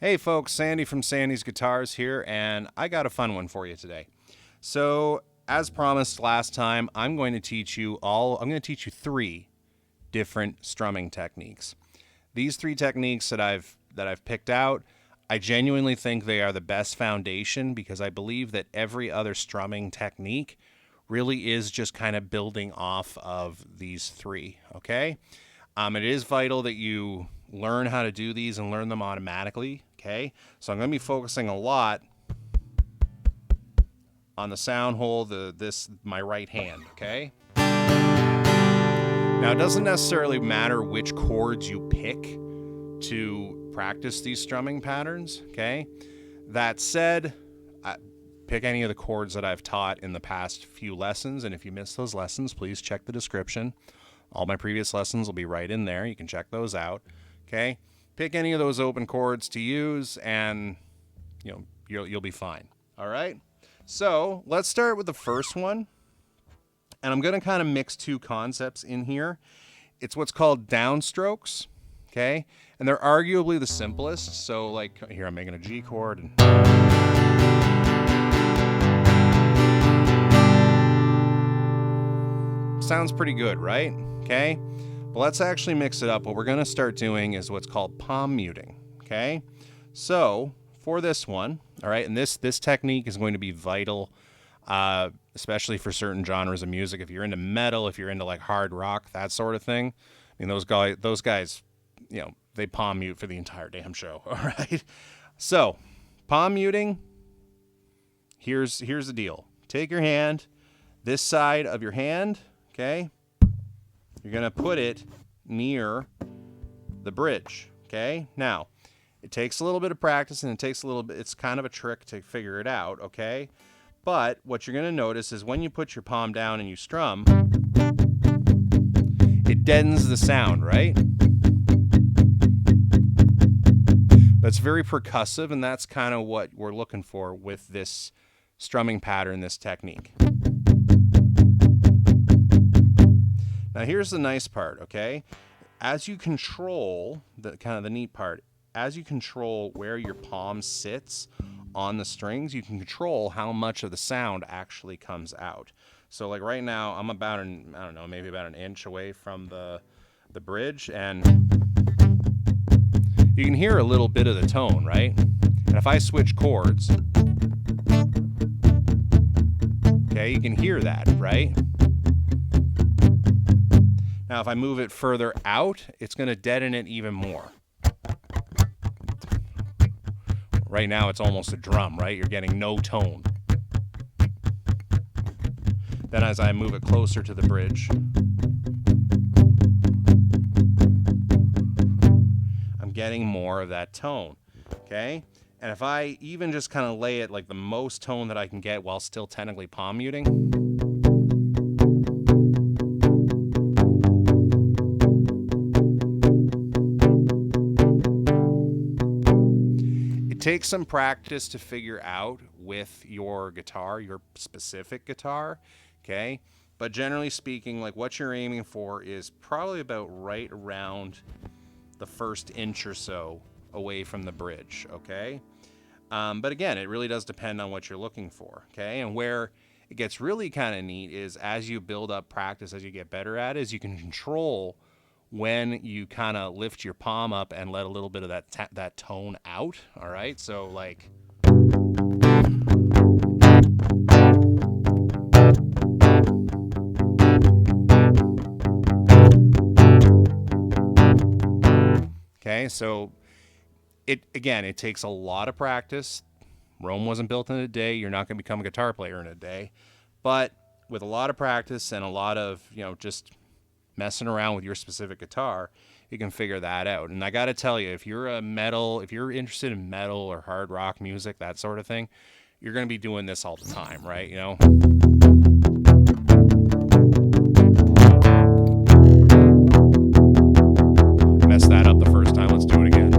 Hey folks, Sandy from Sandy's Guitars here, and I got a fun one for you today. So, as promised last time, I'm going to teach you three different strumming techniques. These three techniques that I've picked out, I genuinely think they are the best foundation because I believe that every other strumming technique really is just kind of building off of these three, okay? It is vital that you learn how to do these and learn them automatically, okay? So I'm going to be focusing a lot on the sound hole, my right hand, okay? Now, it doesn't necessarily matter which chords you pick to practice these strumming patterns, okay? That said, pick any of the chords that I've taught in the past few lessons, and if you missed those lessons, please check the description. All my previous lessons will be right in there. You can check those out, okay? Pick any of those open chords to use, and you'll be fine, all right? So let's start with the first one, and I'm going to kind of mix two concepts in here. It's what's called downstrokes, okay? And they're arguably the simplest. So like here, I'm making a G chord, and sounds pretty good, right? Okay, but let's actually mix it up. What we're going to start doing is what's called palm muting, okay? So for this one, all right, and this technique is going to be vital, especially for certain genres of music. If you're into metal, if you're into like hard rock, that sort of thing, I mean, those guys, they palm mute for the entire damn show, all right? So palm muting, here's the deal. Take your hand, this side of your hand, okay? You're going to put it near the bridge, okay? Now, it takes a little bit of practice, and it's kind of a trick to figure it out, okay? But what you're going to notice is when you put your palm down and you strum, it deadens the sound, right? But it's very percussive, and that's kind of what we're looking for with this strumming pattern, this technique. Now here's the nice part, okay? As you control, the neat part, as you control where your palm sits on the strings, you can control how much of the sound actually comes out. So like right now, I'm about maybe about an inch away from the bridge, and you can hear a little bit of the tone, right? And if I switch chords, okay, you can hear that, right? Now, if I move it further out, it's going to deaden it even more. Right now, it's almost a drum, right? You're getting no tone. Then as I move it closer to the bridge, I'm getting more of that tone, okay? And if I even just kind of lay it like the most tone that I can get while still technically palm muting, it takes some practice to figure out with your guitar, your specific guitar, okay? But generally speaking, like what you're aiming for is probably about right around the first inch or so away from the bridge, okay? But again, it really does depend on what you're looking for, okay? And where it gets really kind of neat is as you build up practice, as you get better at it, is you can control when you kind of lift your palm up and let a little bit of that tone out, all right? So like, okay, so it takes a lot of practice. Rome wasn't built in a day. You're not going to become a guitar player in a day. But with a lot of practice and a lot of, just messing around with your specific guitar, you can figure that out. And I got to tell you, if you're interested in metal or hard rock music, that sort of thing, you're going to be doing this all the time, right? Messed that up the first time. Let's do it again.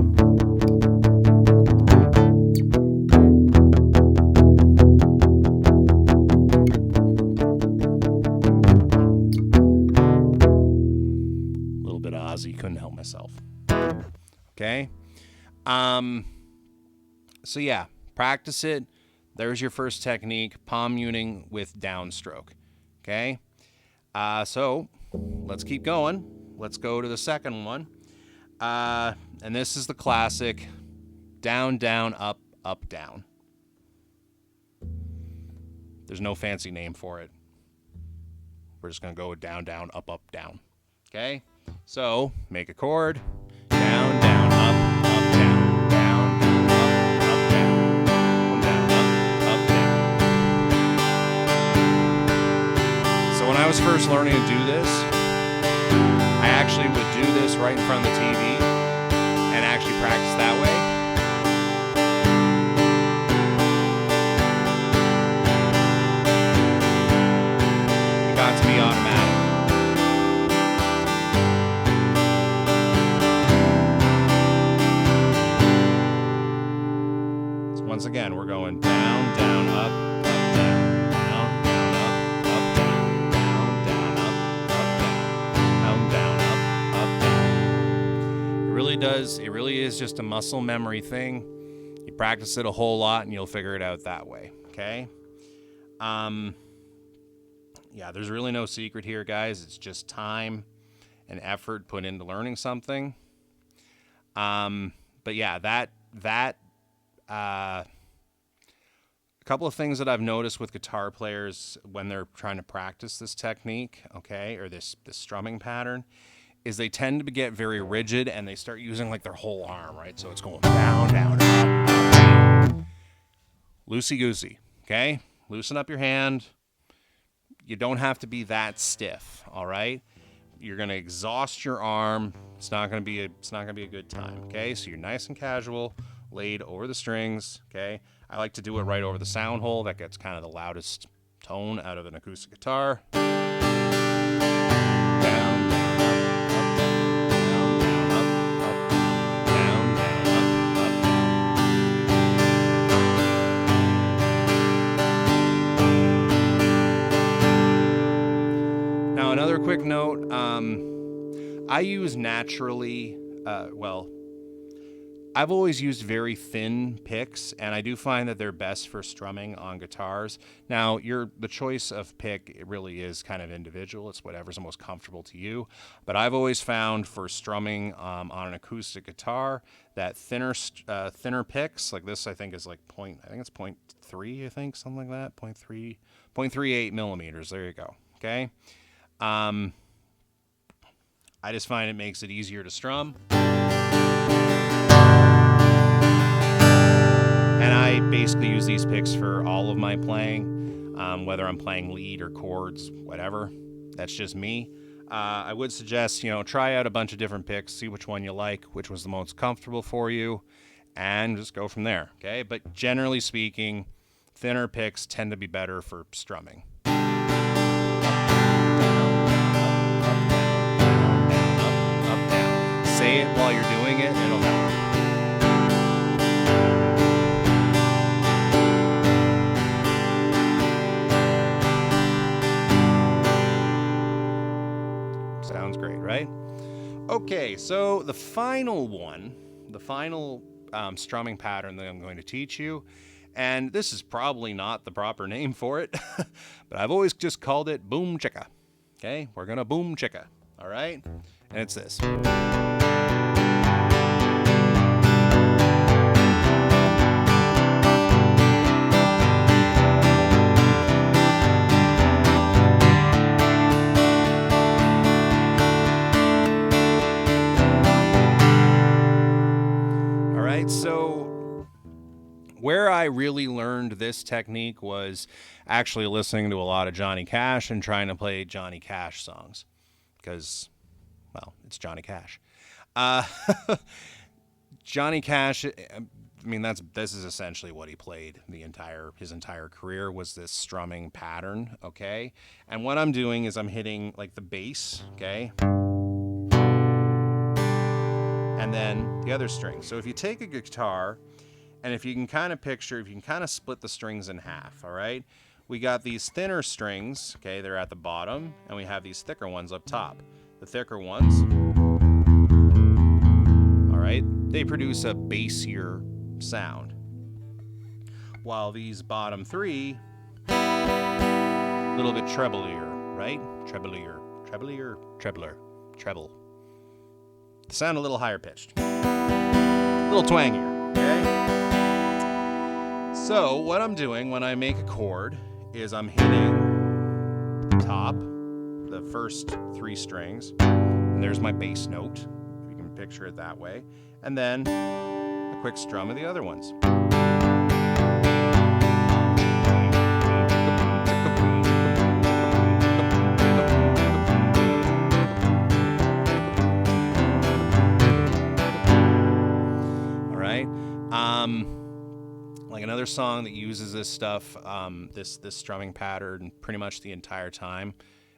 A little bit of Ozzy, couldn't help myself. Okay. So yeah, practice it. There's your first technique, palm muting with downstroke. Okay? So let's keep going. Let's go to the second one. And this is the classic down, down, up, up, down. There's no fancy name for it. We're just going to go down, down, up, up, down. Okay? So make a chord. Down, down, up, up, down. Down, down, up, up, down. Down, up, down. So when I was first learning to do this, I actually would do this right in front of the TV and actually practice that way. It got to be automatic. So once again, we're going down, down, up, up, down, down, down, up, up, down, down, down, up, up, down, down, up, down. It really is just a muscle memory thing. You practice it a whole lot and you'll figure it out that way, okay? Yeah, there's really no secret here, guys. It's just time and effort put into learning something. But yeah, a couple of things that I've noticed with guitar players when they're trying to practice this technique, okay, or this strumming pattern, is they tend to get very rigid and they start using like their whole arm, right? So it's going down, down, up, up, down. Loosey-goosey, okay? Loosen up your hand. You don't have to be that stiff, all right? You're going to exhaust your arm. It's not going to be a good time, okay? So you're nice and casual, laid over the strings, okay? I like to do it right over the sound hole. That gets kind of the loudest tone out of an acoustic guitar. Now, another quick note, I use naturally, I've always used very thin picks, and I do find that they're best for strumming on guitars. Now, the choice of pick, it really is kind of individual. It's whatever's the most comfortable to you. But I've always found for strumming on an acoustic guitar that thinner picks, like this, I think is like I think it's 0.3, I think, something like that, 0.38 millimeters. There you go. Okay. I just find it makes it easier to strum. And I basically use these picks for all of my playing, whether I'm playing lead or chords, whatever. That's just me. I would suggest, try out a bunch of different picks, see which one you like, which was the most comfortable for you, and just go from there, okay? But generally speaking, thinner picks tend to be better for strumming. Say it while you're doing it, it'll help. Sounds great, right? Okay, so the final strumming pattern that I'm going to teach you, and this is probably not the proper name for it, but I've always just called it boom chicka. Okay, we're gonna boom chicka, all right? And it's this. So where I really learned this technique was actually listening to a lot of Johnny Cash and trying to play Johnny Cash songs because, well, it's Johnny Cash. Johnny Cash, I mean, this is essentially what he played his entire career was this strumming pattern, okay? And what I'm doing is I'm hitting like the bass, okay? And then the other string. So if you take a guitar, and if you can kind of split the strings in half, all right? We got these thinner strings, okay, they're at the bottom, and we have these thicker ones up top. The thicker ones, all right, they produce a bassier sound, while these bottom three, a little bit treblier, right? Treblier, treble. They sound a little higher pitched, a little twangier, okay? So what I'm doing when I make a chord is I'm hitting the top, the first three strings, and there's my bass note, if you can picture it that way, and then a quick strum of the other ones. Like another song that uses this stuff, this strumming pattern pretty much the entire time,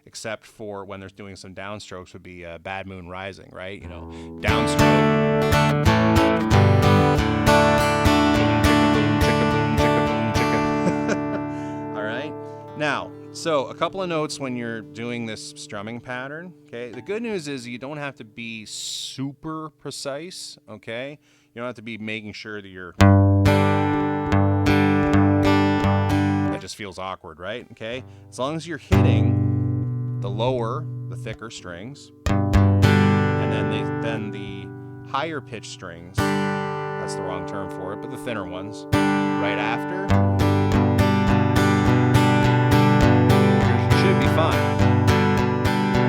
except for when they're doing some downstrokes, would be Bad Moon Rising, right? You know, downstroke. All right. Now, so a couple of notes when you're doing this strumming pattern, okay? The good news is you don't have to be super precise, okay? You don't have to be making sure that you're... That just feels awkward, right? Okay? As long as you're hitting the lower, the thicker strings, and then the higher pitched strings, that's the wrong term for it, but the thinner ones, right after, you should be fine.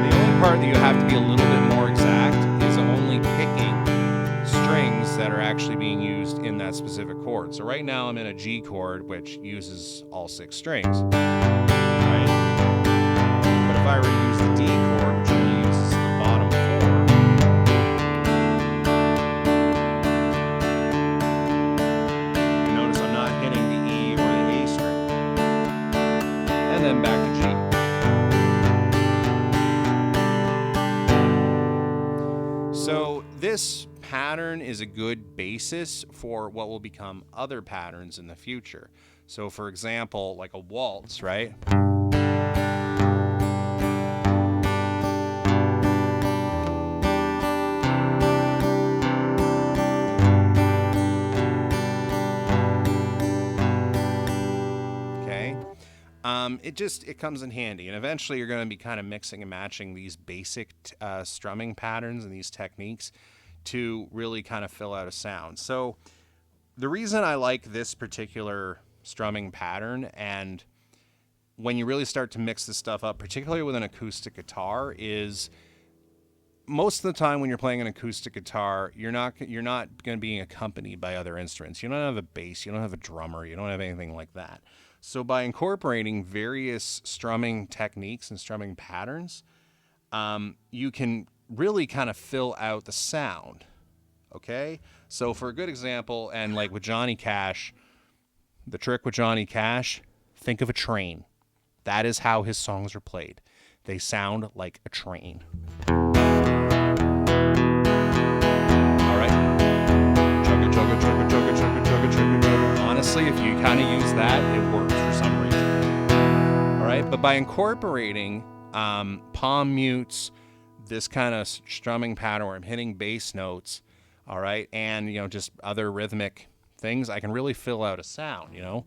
The only part that you have to be a little bit more exact is only picking strings that are actually being used in that specific chord. So right now I'm in a G chord, which uses all 6 strings, right? But if I were to use the D chord, which only uses the bottom 4, you notice I'm not hitting the E or the A string. And then back to G. So this pattern is a good basis for what will become other patterns in the future. So for example, like a waltz, right? Okay. It comes in handy, and eventually you're going to be kind of mixing and matching these basic strumming patterns and these techniques to really kind of fill out a sound. So the reason I like this particular strumming pattern, and when you really start to mix this stuff up, particularly with an acoustic guitar, is most of the time when you're playing an acoustic guitar, you're not going to be accompanied by other instruments. You don't have a bass, you don't have a drummer, you don't have anything like that. So by incorporating various strumming techniques and strumming patterns, you can really kind of fill out the sound, okay? So for a good example, and like with Johnny Cash, the trick with Johnny Cash, think of a train. That is how his songs are played. They sound like a train. All right. Chugga, chugga, chugga, chugga, chugga, chugga, chugga, chugga. Honestly, if you kind of use that, it works for some reason. All right, but by incorporating palm mutes, this kind of strumming pattern where I'm hitting bass notes, all right, and, you know, just other rhythmic things, I can really fill out a sound, you know?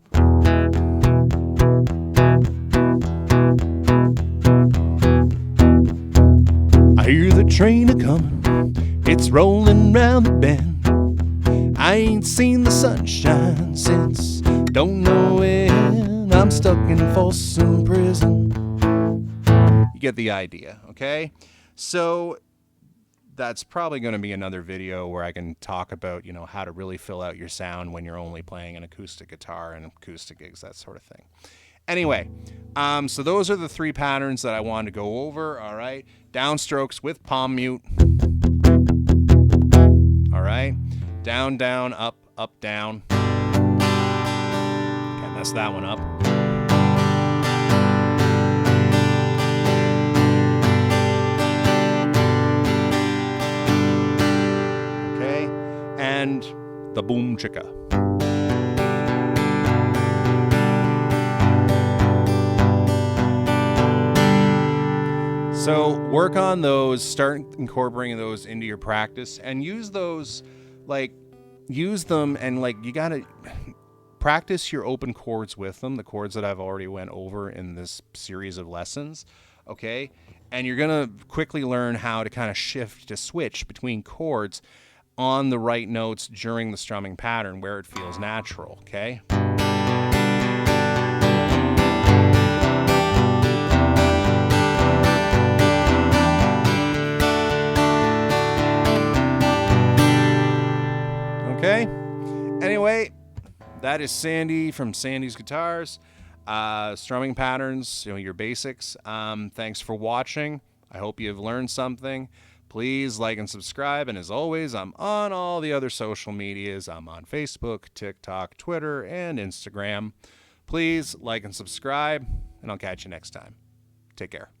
I hear the train a-comin', it's rolling round the bend. I ain't seen the sunshine since don't know when. I'm stuck in Folsom Prison. You get the idea, okay? So that's probably going to be another video where I can talk about, you know, how to really fill out your sound when you're only playing an acoustic guitar and acoustic gigs, that sort of thing. Anyway, so those are the 3 patterns that I wanted to go over, all right? Downstrokes with palm mute. All right? Down, down, up, up, down. Can't mess that one up. And the boom chicka. So work on those, start incorporating those into your practice, and use those, like, use them, and like, you gotta, practice your open chords with them, the chords that I've already went over in this series of lessons, okay? And you're going to quickly learn how to kind of switch between chords on the right notes during the strumming pattern where it feels natural, okay? Okay? Anyway, that is Sandy from Sandy's Guitars. Strumming patterns, your basics. Thanks for watching. I hope you've learned something. Please like and subscribe. And as always, I'm on all the other social medias. I'm on Facebook, TikTok, Twitter, and Instagram. Please like and subscribe, and I'll catch you next time. Take care.